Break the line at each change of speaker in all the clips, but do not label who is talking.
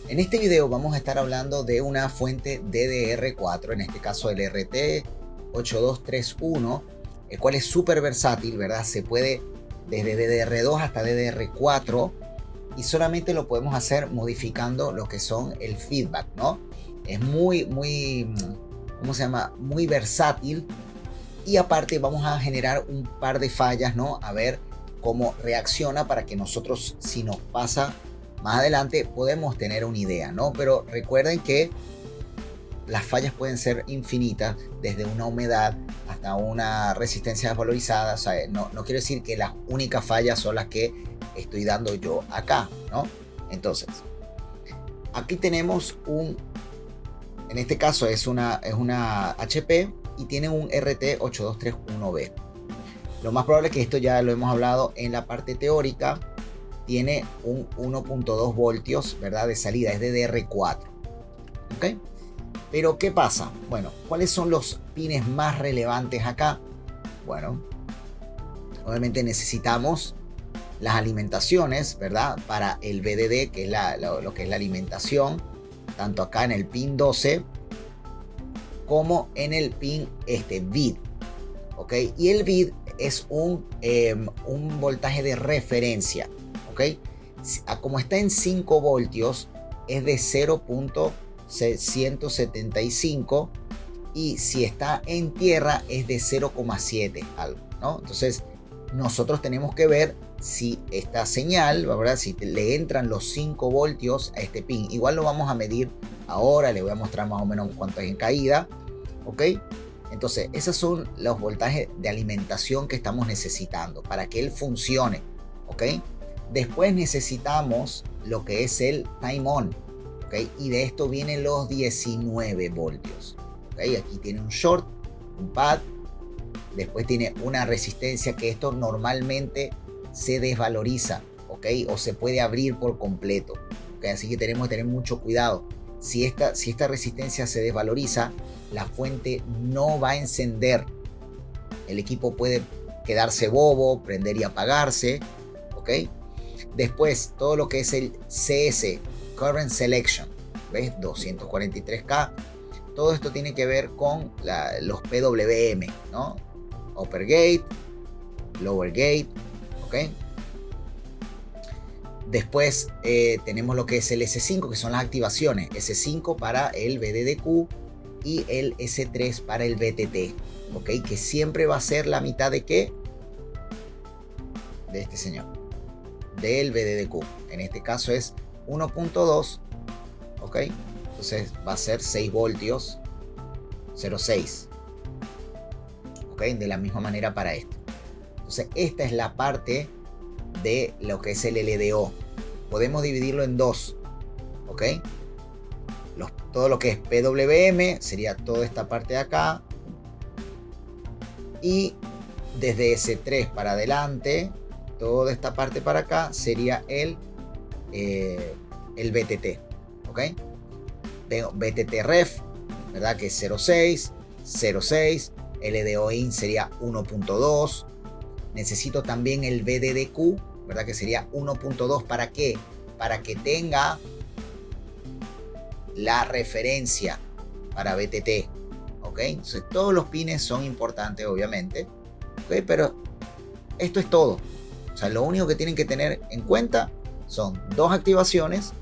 En este video vamos a estar hablando de una fuente DDR4, en este caso el RT8231, el cual es súper versátil, ¿verdad? Se puede desde DDR2 hasta DDR4 y solamente lo podemos hacer modificando lo que son el feedback, ¿no? Es muy, ¿cómo se llama? Muy versátil y aparte vamos a generar un par de fallas, ¿no? A ver cómo reacciona para que nosotros, si nos pasa más adelante, podemos tener una idea, ¿no? Pero recuerden que las fallas pueden ser infinitas, desde una humedad hasta una resistencia desvalorizada. O sea, no quiero decir que las únicas fallas son las que estoy dando yo acá, ¿no? Entonces, aquí tenemos en este caso es una HP y tiene un RT8231B. Lo más probable es que esto ya lo hemos hablado en la parte teórica. Tiene un 1.2 voltios, ¿verdad? De salida, es DDR4. ¿Ok? Pero, ¿qué pasa? Bueno, ¿cuáles son los pines más relevantes acá? Bueno, obviamente necesitamos las alimentaciones, ¿verdad? Para el VDD, que es lo que es la alimentación, tanto acá en el pin 12 como en el pin VID. ¿Ok? Y el VID es un voltaje de referencia. ¿Ok? Como está en 5 voltios, es de 0.175 y si está en tierra es de 0.7 algo, ¿no? Entonces nosotros tenemos que ver si esta señal, ¿verdad? Si le entran los 5 voltios a este pin. Igual lo vamos a medir ahora, le voy a mostrar más o menos cuánto es en caída, ¿ok? Entonces esos son los voltajes de alimentación que estamos necesitando para que él funcione, ¿ok? Después necesitamos lo que es el time on, ¿ok? Y de esto vienen los 19 voltios, ¿ok? Aquí tiene un short, un pad, después tiene una resistencia que esto normalmente se desvaloriza, ¿ok? O se puede abrir por completo, ¿ok? Así que tenemos que tener mucho cuidado. Si esta resistencia se desvaloriza, la fuente no va a encender. El equipo puede quedarse bobo, prender y apagarse, ¿ok? Después, todo lo que es el CS, Current Selection, ¿ves? 243K. Todo esto tiene que ver con los PWM, ¿no? Upper Gate, Lower Gate, ¿ok? Después tenemos lo que es el S5, que son las activaciones. S5 para el VDDQ y el S3 para el VTT, ¿ok? Que siempre va a ser la mitad de ¿qué? De este señor, del VDDQ. En este caso es 1.2, ¿ok? Entonces va a ser 6 voltios, 0.6, ¿ok? De la misma manera para esto. Entonces esta es la parte de lo que es el LDO. Podemos dividirlo en dos, ¿ok? Todo lo que es PWM sería toda esta parte de acá. Y desde S3 para adelante, toda esta parte para acá sería el VTT, ¿ok? Tengo VTT Ref, ¿verdad? Que es 0.6, 0.6. LDO in sería 1.2. Necesito también el VDDQ, ¿verdad? Que sería 1.2. ¿Para qué? Para que tenga la referencia para VTT, ¿ok? Entonces todos los pines son importantes, obviamente, ¿ok? Pero esto es todo. O sea, lo único que tienen que tener en cuenta son 2 activaciones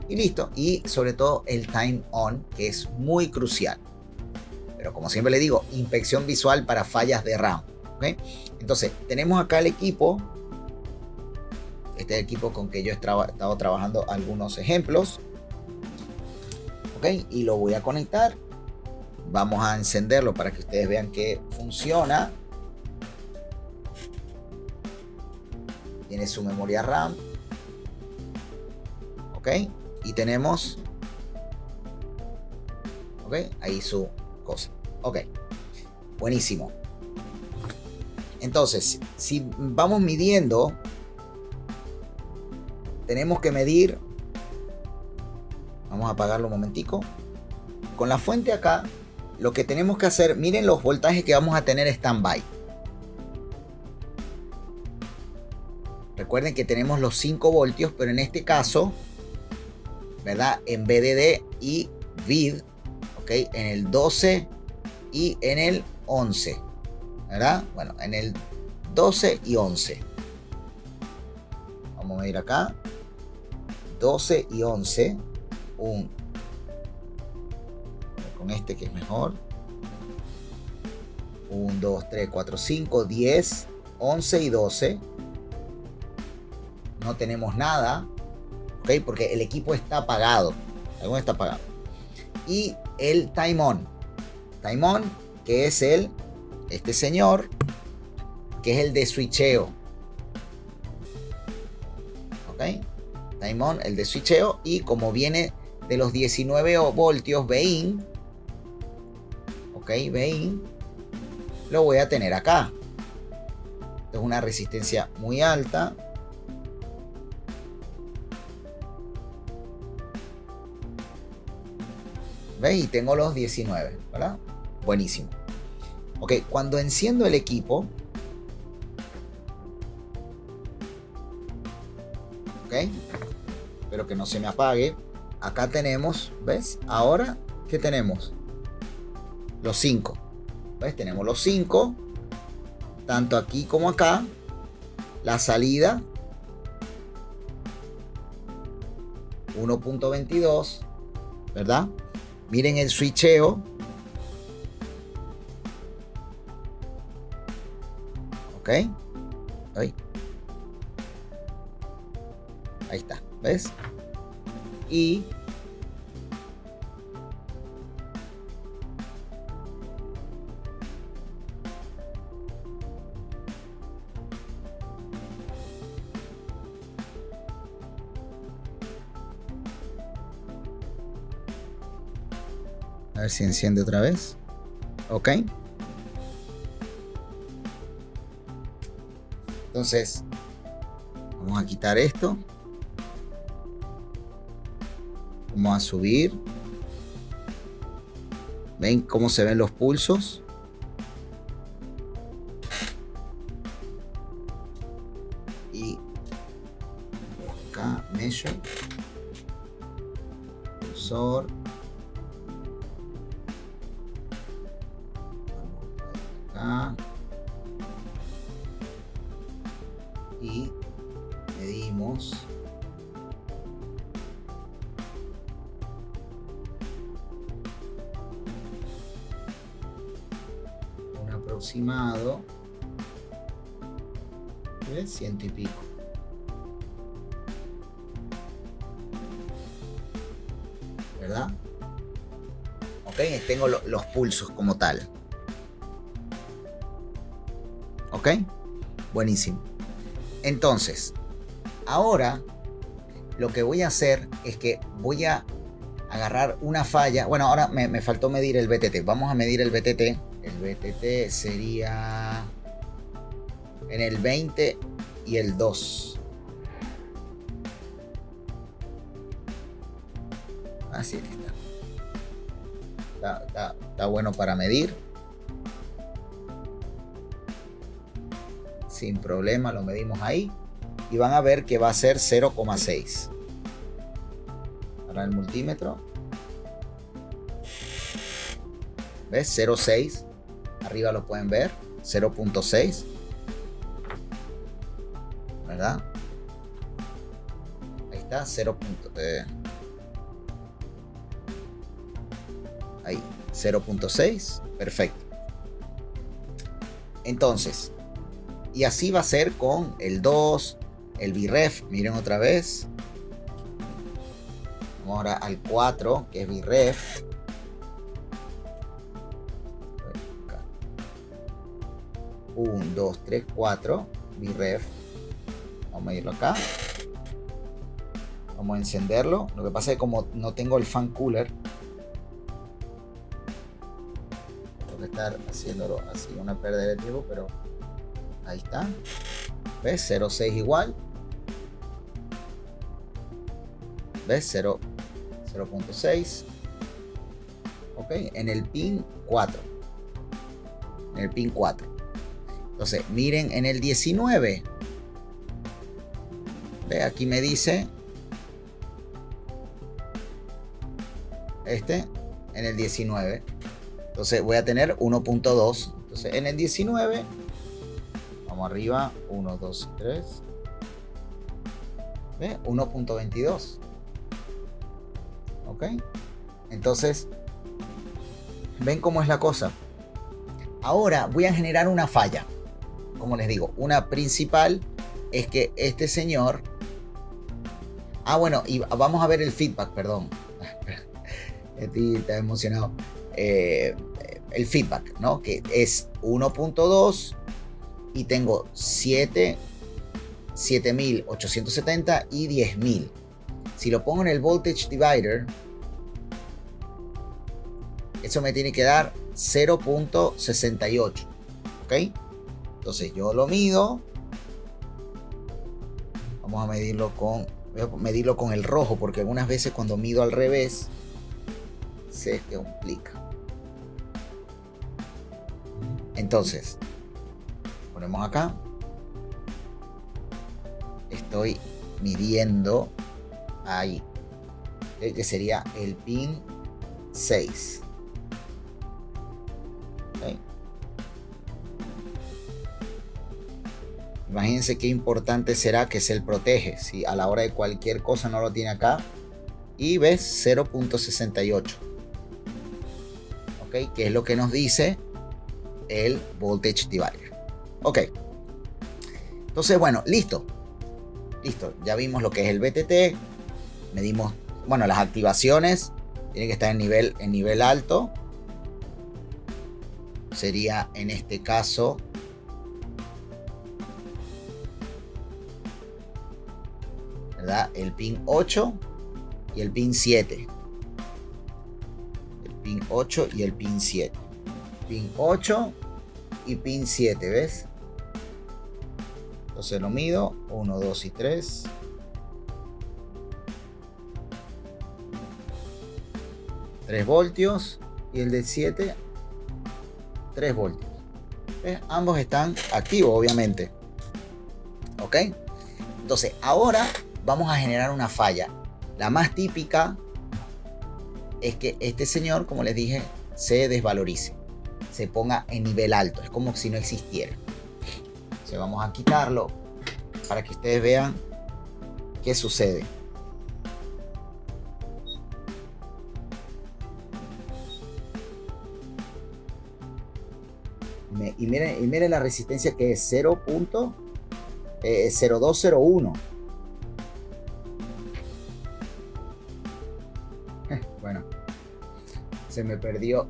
y listo. Y sobre todo el time on, que es muy crucial. Pero como siempre le digo, inspección visual para fallas de RAM, ¿ok? Entonces tenemos acá el equipo. Este es el equipo con que yo he estado trabajando algunos ejemplos, ¿ok? Y lo voy a conectar. Vamos a encenderlo para que ustedes vean que funciona. Tiene su memoria RAM, ¿ok? Y tenemos, ¿ok? Ahí su cosa, ¿ok? Buenísimo. Entonces, si vamos midiendo, tenemos que medir. Vamos a apagarlo un momentico. Con la fuente acá, lo que tenemos que hacer, miren los voltajes que vamos a tener standby. Recuerden que tenemos los 5 voltios, pero en este caso ¿verdad? En BDD y VID, ¿ok? En el 12 y en el 11, ¿verdad? Bueno, en el 12 y 11. Vamos a medir acá. 12 y 11. Con este que es mejor. 1, 2, 3, 4, 5, 10, 11 y 12. No tenemos nada, ¿ok? Porque el equipo está apagado. Algo está apagado. Y el time on. Time on, que es este señor, que es el de switcheo. ¿Ok? Time on, el de switcheo. Y como viene de los 19 voltios Bein, ¿ok? Bein, lo voy a tener acá. Esto es una resistencia muy alta. ¿Veis? Y tengo los 19, ¿verdad? Buenísimo. Ok, cuando enciendo el equipo, ok, espero que no se me apague. Acá tenemos, ¿ves? Ahora, ¿qué tenemos? Los 5. ¿Ves? Tenemos los 5, tanto aquí como acá. La salida 1.22, ¿verdad? Miren el switcheo. Ok. Ahí está, ¿ves? Y a ver si enciende otra vez. Ok. Entonces, vamos a quitar esto. Vamos a subir. ¿Ven cómo se ven los pulsos? Y acá, measure. Pulsor. Acá. Y medimos un aproximado de 100 y pico. ¿Verdad? Ok, tengo los pulsos como tal. Ok, buenísimo. Entonces, ahora lo que voy a hacer es que voy a agarrar una falla. Bueno, ahora me faltó medir el BTT. Vamos a medir el BTT. El BTT sería en el 20 y el 2. Así está. Está bueno para medir. Sin problema, lo medimos ahí. Y van a ver que va a ser 0,6. Ahora el multímetro. ¿Ves? 0,6. Arriba lo pueden ver. 0,6. ¿Verdad? Ahí está. 0. Ahí. 0,6. Perfecto. Entonces, y así va a ser con el 2, el BREF. Miren otra vez. Vamos ahora al 4, que es BREF. 1, 2, 3, 4. BREF. Vamos a irlo acá. Vamos a encenderlo. Lo que pasa es que como no tengo el fan cooler, tengo que estar haciéndolo así, una pérdida de tiempo, pero ahí está. ¿Ves? 0,6 igual. ¿Ves? 0,6. Ok, en el pin 4. En el pin 4. Entonces, miren en el 19. ¿Ve? Aquí me dice en el 19. Entonces voy a tener 1.2. Entonces en el 19, vamos arriba, 1, 2 y 3. ¿Ve? 1.22. ¿Ok? Entonces, ¿ven cómo es la cosa? Ahora voy a generar una falla. Como les digo, una principal es que este señor... bueno, y vamos a ver el feedback, perdón. Estoy emocionado. El feedback, ¿no? Que es 1.2 y tengo 7.870 y 10.000. Si lo pongo en el voltage divider, eso me tiene que dar 0.68. ¿Ok? Entonces yo lo mido. Vamos a medirlo con... Voy a medirlo con el rojo, porque algunas veces cuando mido al revés se complica. Entonces, ponemos acá. Estoy midiendo ahí, que sería el pin 6. ¿Okay? Imagínense qué importante será que se le protege si a la hora de cualquier cosa no lo tiene acá. Y ves 0.68. ¿Ok? Que es lo que nos dice el voltage divider. Ok. Entonces, bueno, listo. Listo. Ya vimos lo que es el VTT. Medimos, bueno, las activaciones. Tienen que estar en nivel alto. Sería en este caso... ¿verdad? El pin 8 y el pin 7. El pin 8 y el pin 7. Pin 8 y pin 7, ¿ves? Entonces lo mido, 1, 2 y 3. $3 y el de 7, 3 voltios. ¿Ves? Ambos están activos, obviamente. ¿Ok? Entonces, ahora vamos a generar una falla. La más típica es que este señor, como les dije, se desvalorice. Se ponga en nivel alto. Es como si no existiera. Entonces vamos a quitarlo para que ustedes vean qué sucede. Y miren la resistencia, que es 0.0201. Bueno, se me perdió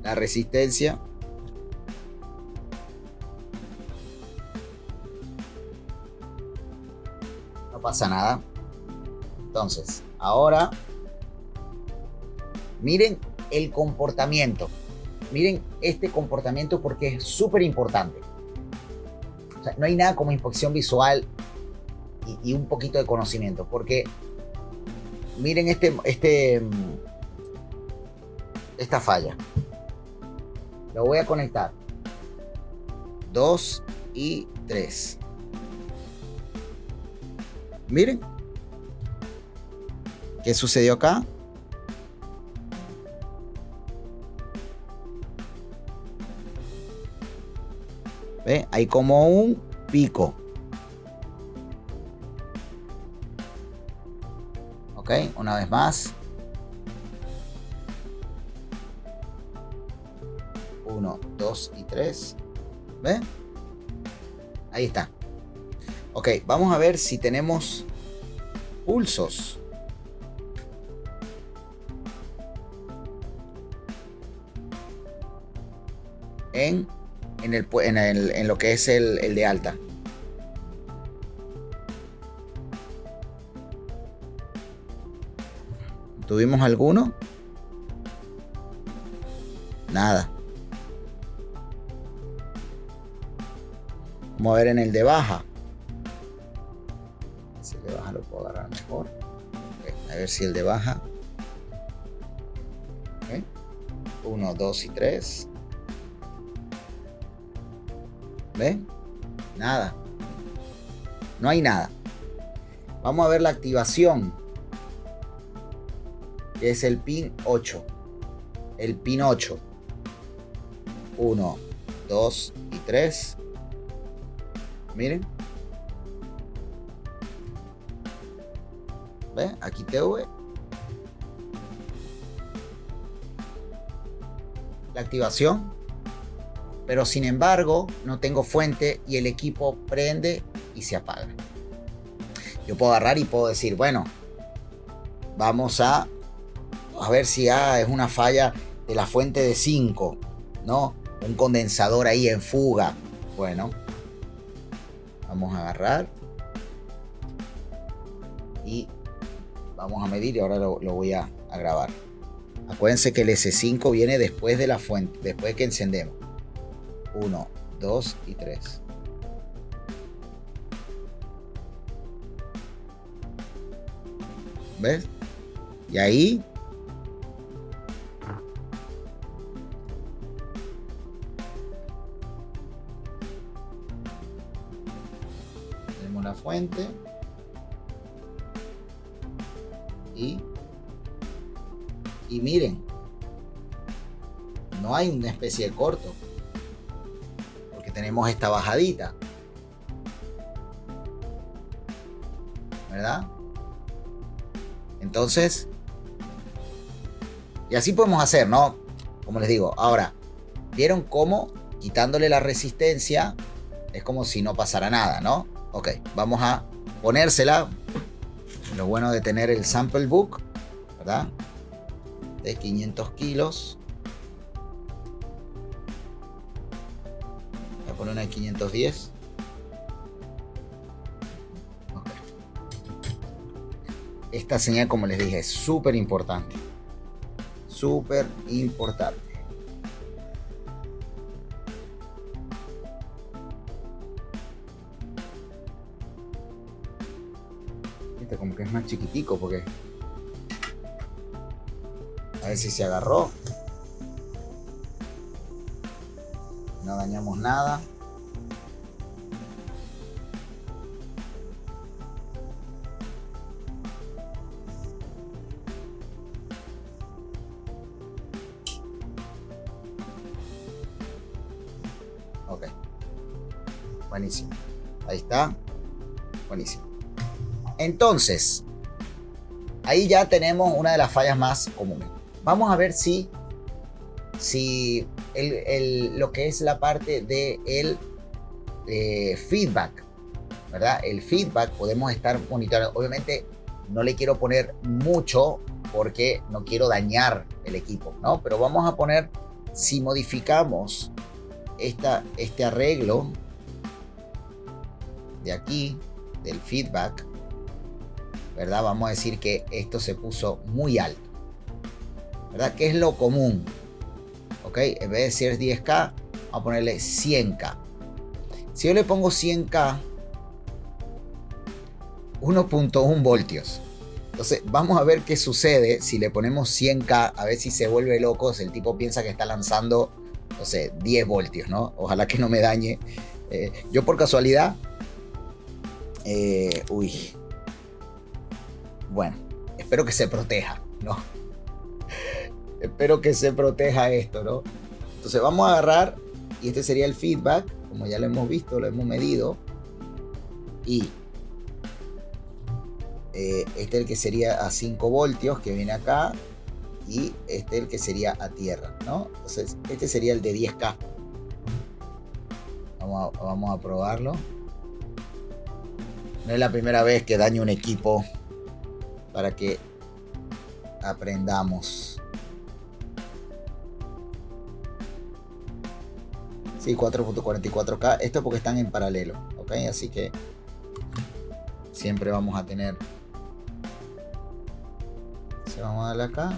la resistencia. No pasa nada. Entonces, ahora miren el comportamiento. Miren este comportamiento, porque es súper importante. O sea, no hay nada como inspección visual y un poquito de conocimiento, porque miren esta falla. Lo voy a conectar. 2 y 3. Miren qué sucedió acá. ¿Ve? Hay como un pico. Ok, una vez más. 1, 2 y 3. ¿Ve? Ahí está. Ok, vamos a ver si tenemos pulsos. En lo que es el de alta. ¿Tuvimos alguno? Nada. Vamos a ver en el de baja. Si el de baja lo puedo agarrar mejor. Okay, a ver si el de baja. Okay. 1, 2 y 3. ¿Ven? Nada. No hay nada. Vamos a ver la activación. que es el pin 8. El pin 8. 1, 2 y 3. Miren. ¿Ven? Aquí TV. La activación. Pero sin embargo, no tengo fuente y el equipo prende y se apaga. Yo puedo agarrar y puedo decir, bueno, vamos a ver si es una falla de la fuente de 5, ¿no? Un condensador ahí en fuga. Bueno, vamos a agarrar y vamos a medir y ahora lo voy a grabar. Acuérdense que el S5 viene después de la fuente, después de que encendemos. 1, 2 y 3. ¿Ves? Y ahí tenemos la fuente y miren, no hay una especie de corto porque tenemos esta bajadita, ¿verdad? Entonces, y así podemos hacer, ¿no? Como les digo, ahora, ¿vieron cómo quitándole la resistencia es como si no pasara nada, ¿no? Ok, vamos a ponérsela. Lo bueno de tener el sample book, ¿verdad? De 500 kilos. Voy a poner una de 510. Okay. Esta señal, como les dije, es súper importante. Súper importante. Este como que es más chiquitico porque... A ver si se agarró. No dañamos nada. Ok. Buenísimo. Ahí está. Buenísimo. Entonces, ahí ya tenemos una de las fallas más comunes. Vamos a ver si lo que es la parte del feedback, ¿verdad? El feedback podemos estar monitoreando. Obviamente no le quiero poner mucho porque no quiero dañar el equipo, ¿no? Pero vamos a poner, si modificamos este arreglo de aquí, del feedback, ¿verdad? Vamos a decir que esto se puso muy alto, ¿verdad? Que es lo común, ¿ok? En vez de decir 10K, vamos a ponerle 100K. Si yo le pongo 100K, 1.1 voltios. Entonces, vamos a ver qué sucede si le ponemos 100K, a ver si se vuelve loco, si el tipo piensa que está lanzando, no sé, 10 voltios, ¿no? Ojalá que no me dañe. Yo por casualidad, bueno, espero que se proteja, ¿no? Espero que se proteja esto, ¿no? Entonces vamos a agarrar, y este sería el feedback, como ya lo hemos visto, lo hemos medido. Y este es el que sería a 5 voltios, que viene acá. Y este es el que sería a tierra, ¿no? Entonces este sería el de 10K. Vamos a probarlo. No es la primera vez que daño un equipo, para que aprendamos. Sí, 4.44K. Esto es porque están en paralelo, ¿ok? Así que siempre vamos a tener... Se vamos a darle acá.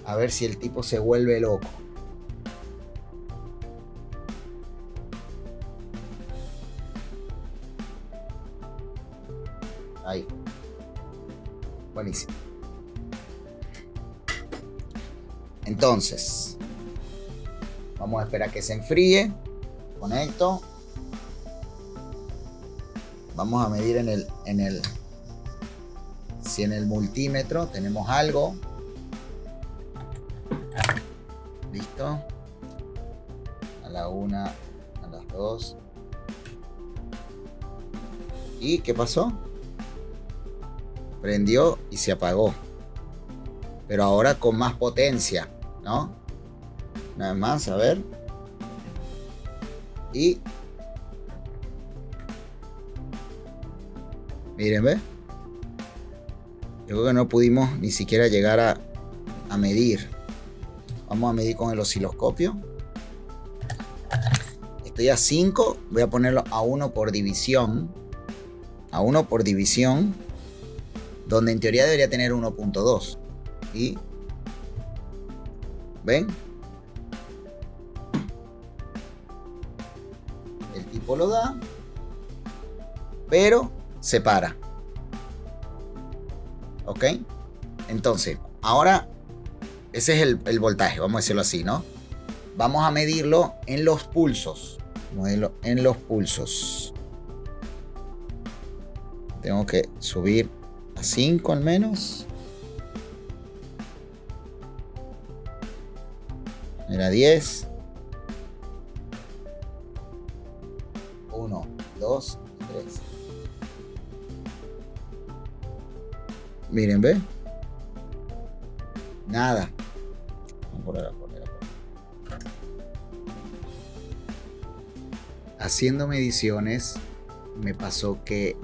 A ver si el tipo se vuelve loco. Ahí. Buenísimo. Entonces, vamos a esperar que se enfríe. Conecto. Vamos a medir si en el multímetro tenemos algo. Listo. A la 1, a las 2. ¿Y qué pasó? Prendió y se apagó. Pero ahora con más potencia, ¿no? Nada más, a ver. Y miren, ¿ve? Yo creo que no pudimos ni siquiera llegar a medir. Vamos a medir con el osciloscopio. Estoy a 5. Voy a ponerlo a 1 por división. A 1 por división. Donde en teoría debería tener 1.2. Y ¿ven? El tipo lo da, pero se para. ¿Ok? Entonces, ahora ese es el voltaje, vamos a decirlo así, ¿no? Vamos a medirlo en los pulsos. Medirlo en los pulsos. Tengo que subir a 5 al menos. Era 10. 1, 2, 3. Miren, ¿ve? Nada. Vamos por acá, por acá. Haciendo mediciones, me pasó que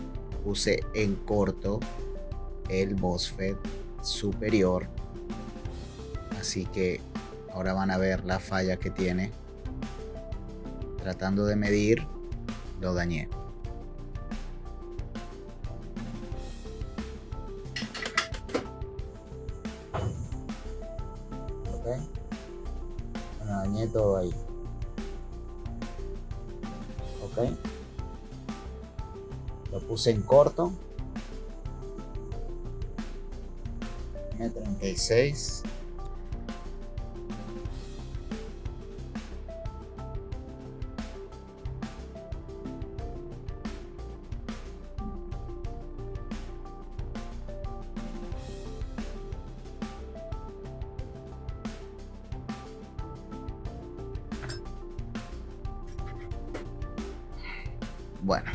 puse en corto el MOSFET superior. Así que ahora van a ver la falla que tiene. Tratando de medir, lo dañé. Ok. Bueno, dañé todo ahí. Ok. Lo puse en corto. 36. Bueno.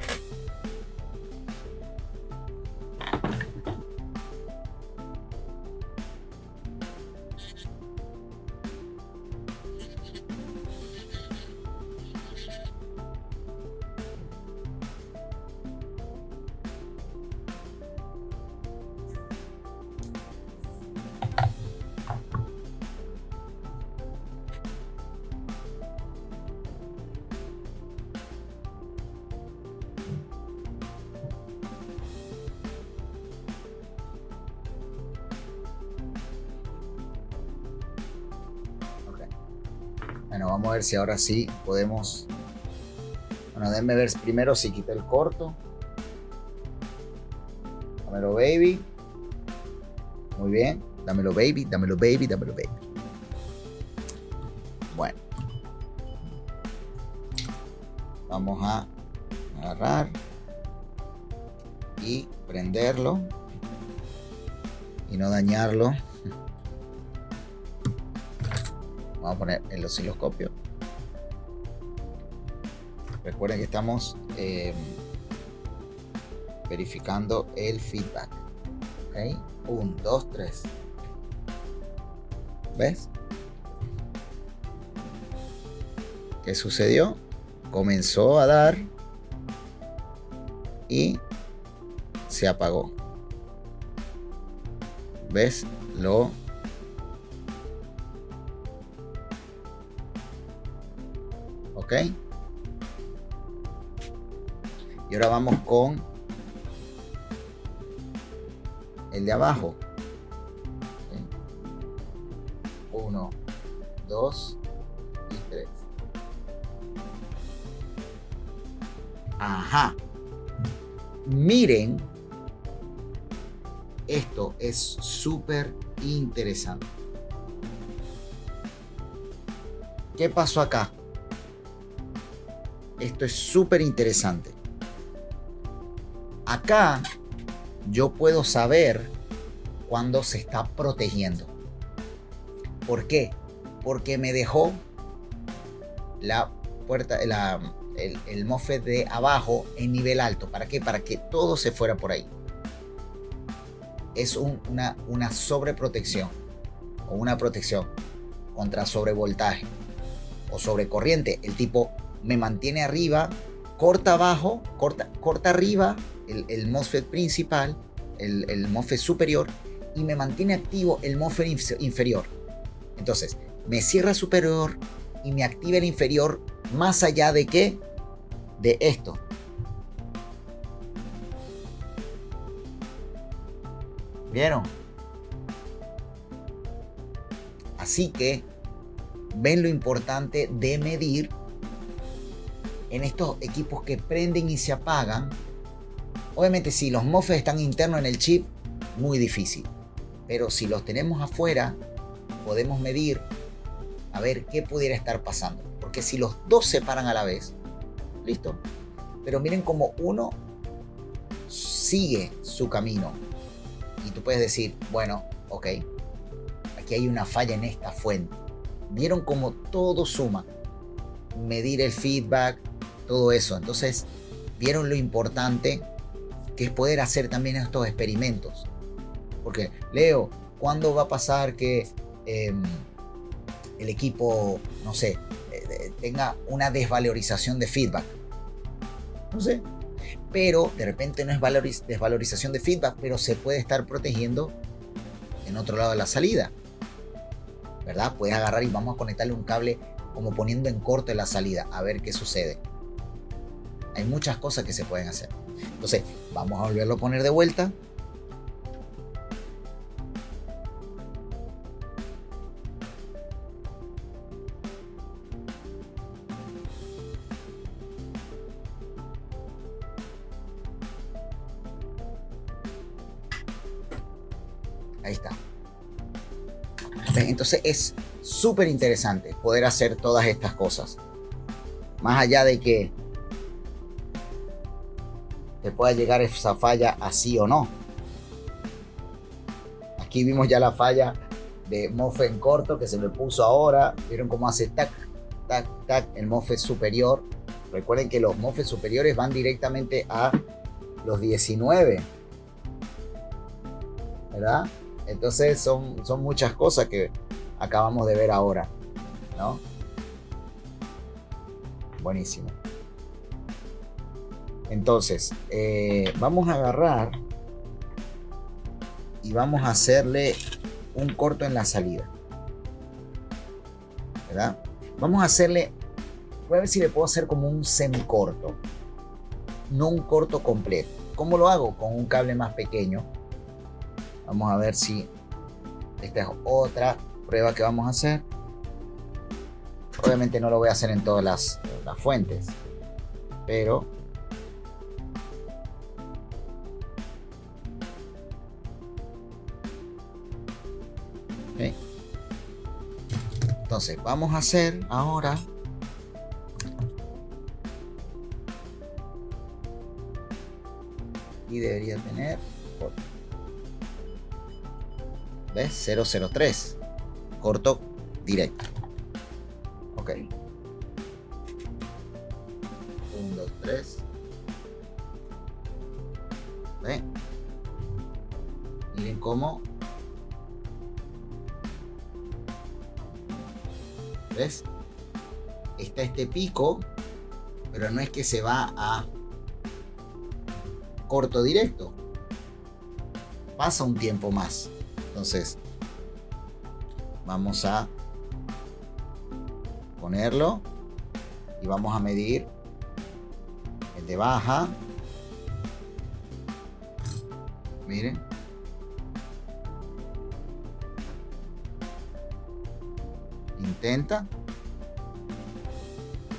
Bueno, vamos a ver si ahora sí podemos. Bueno, déjenme ver primero si quita el corto. Dámelo, baby. Muy bien. Dámelo, baby. Dámelo, baby. Dámelo, baby. Bueno. Vamos a agarrar y prenderlo y no dañarlo. Vamos a poner el osciloscopio. Recuerden que estamos verificando el feedback. ¿Ok? 1, 2, 3. ¿Ves? ¿Qué sucedió? Comenzó a dar y se apagó. ¿Ves? ¿Ok? Y ahora vamos con el de abajo. 1, 2 y 3. Ajá. Miren, esto es súper interesante. ¿Qué pasó acá? Esto es súper interesante. Acá yo puedo saber cuando se está protegiendo. ¿Por qué? Porque me dejó la puerta, el MOSFET de abajo en nivel alto. ¿Para qué? Para que todo se fuera por ahí. Es una sobreprotección o una protección contra sobrevoltaje o sobrecorriente. El tipo me mantiene arriba, corta abajo, corta arriba el MOSFET principal, el MOSFET superior, y me mantiene activo el MOSFET inferior. Entonces, me cierra superior y me activa el inferior más allá de qué? De esto. ¿Vieron? Así que ven lo importante de medir en estos equipos que prenden y se apagan. Obviamente si los MOSFET están internos en el chip, muy difícil. Pero si los tenemos afuera, podemos medir a ver qué pudiera estar pasando. Porque si los dos se paran a la vez, listo. Pero miren cómo uno sigue su camino. Y tú puedes decir, bueno, ok, aquí hay una falla en esta fuente. Vieron cómo todo suma. Medir el feedback, todo eso. Entonces, vieron lo importante que es poder hacer también estos experimentos. Porque, Leo, ¿cuándo va a pasar que el equipo, no sé, tenga una desvalorización de feedback? No sé. Pero de repente no es desvalorización de feedback, pero se puede estar protegiendo en otro lado de la salida, ¿verdad? Puedes agarrar y vamos a conectarle un cable como poniendo en corto en la salida, a ver qué sucede. Hay muchas cosas que se pueden hacer. Entonces, vamos a volverlo a poner de vuelta. Ahí está. Entonces es súper interesante poder hacer todas estas cosas. Más allá de que te pueda llegar esa falla así o no. Aquí vimos ya la falla de MOSFET en corto que se me puso ahora. Vieron cómo hace tac, tac, tac el MOSFET superior. Recuerden que los MOSFET superiores van directamente a los 19. ¿Verdad? Entonces son muchas cosas que acabamos de ver ahora, ¿no? Buenísimo. Entonces, vamos a agarrar y vamos a hacerle un corto en la salida, ¿verdad? Vamos a hacerle, voy a ver si le puedo hacer como un semicorto, no un corto completo. ¿Cómo lo hago? Con un cable más pequeño. Vamos a ver si esta es otra prueba que vamos a hacer. Obviamente no lo voy a hacer en todas las fuentes, pero ¿okay? Entonces vamos a hacer ahora y debería tener, ¿ves? 003 corto directo. Ok, 1, 2, 3. ¿Ven? Miren cómo, ¿ves? Está este pico, pero no es que se va a corto directo, pasa un tiempo más. Entonces vamos a ponerlo y vamos a medir el de baja. Miren, intenta,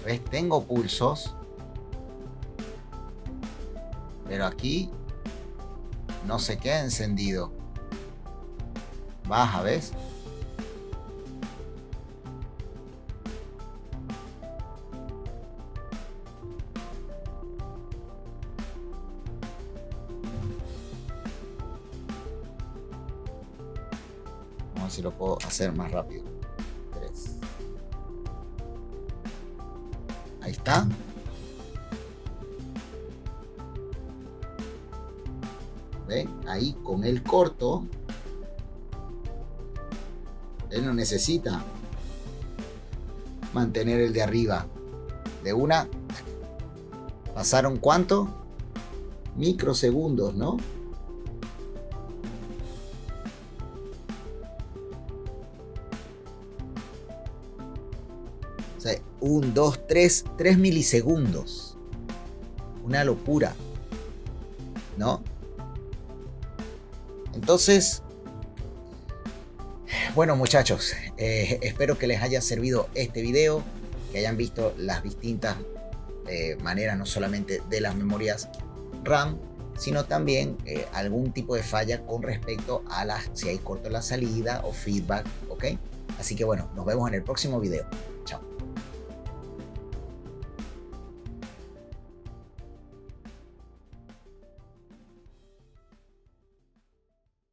¿ves? Tengo pulsos, pero aquí no se queda encendido. Baja, ¿ves? ver si lo puedo hacer más rápido. 3. Ahí está. ¿Ven? Ahí con el corto. Él no necesita mantener el de arriba. De una. ¿Pasaron cuánto? Microsegundos, ¿no? O sea, 1, 2, 3 milisegundos. Una locura, ¿no? Entonces, bueno, muchachos, espero que les haya servido este video, que hayan visto las distintas maneras, no solamente de las memorias RAM, sino también algún tipo de falla con respecto a si hay corto en la salida o feedback, ¿ok? Así que bueno, nos vemos en el próximo video. Chao.